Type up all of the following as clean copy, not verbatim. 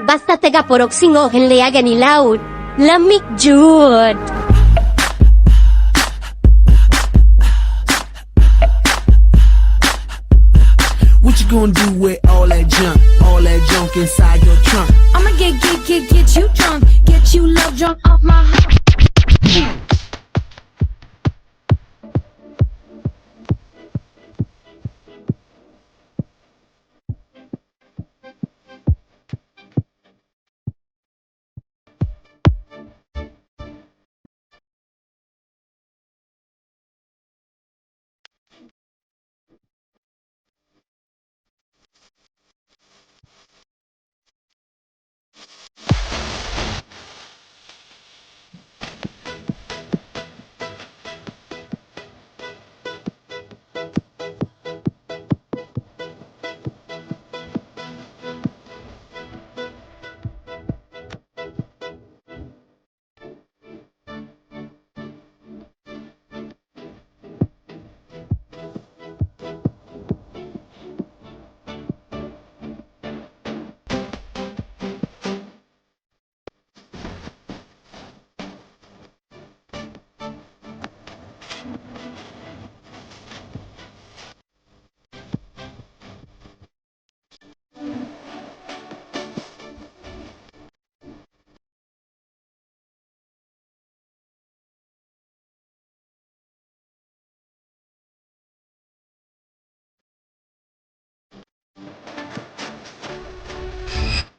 Basta taga Purok singo Hinlayagan Ilaud. Lamig jud. What you gonna do with all that junk inside your trunk? I'ma get you drunk, get you love drunk off my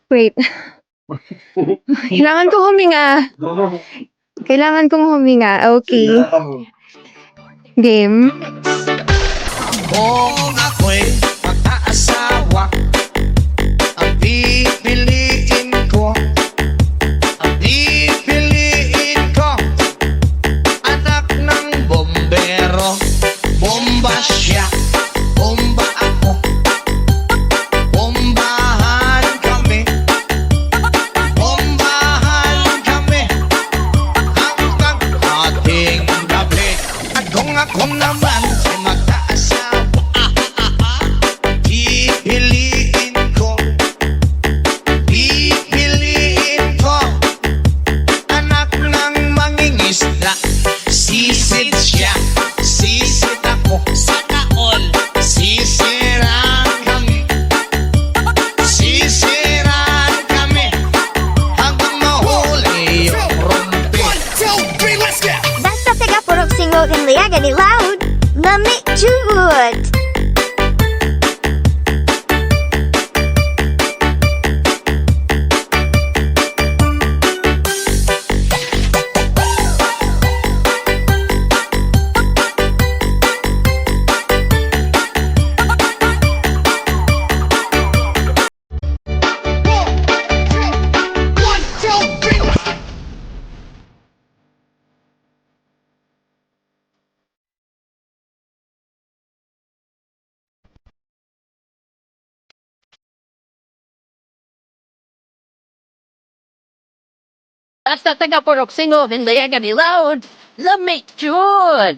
Wait. Kailangan ko huminga. Kailangan kong huminga. Okay. Game. Kung ako'y mag-aasawa, ang pipiliin ko, anak ng bombero. Bomba siya, bomba ako, bombahan kami hanggang ating gabi. At kung ako naman ay mag-aasawa, pipiliin ko, anak ng mangingisda. Sisid siya, sisid ako, sana all sisiraan kami hanggang mahuli yung rumpi. Basta taga Purok singo Hinlayagan Ilaud. Lamig jud. Basta taga Purok singo Hinlayagan Ilaud. Lamig jud.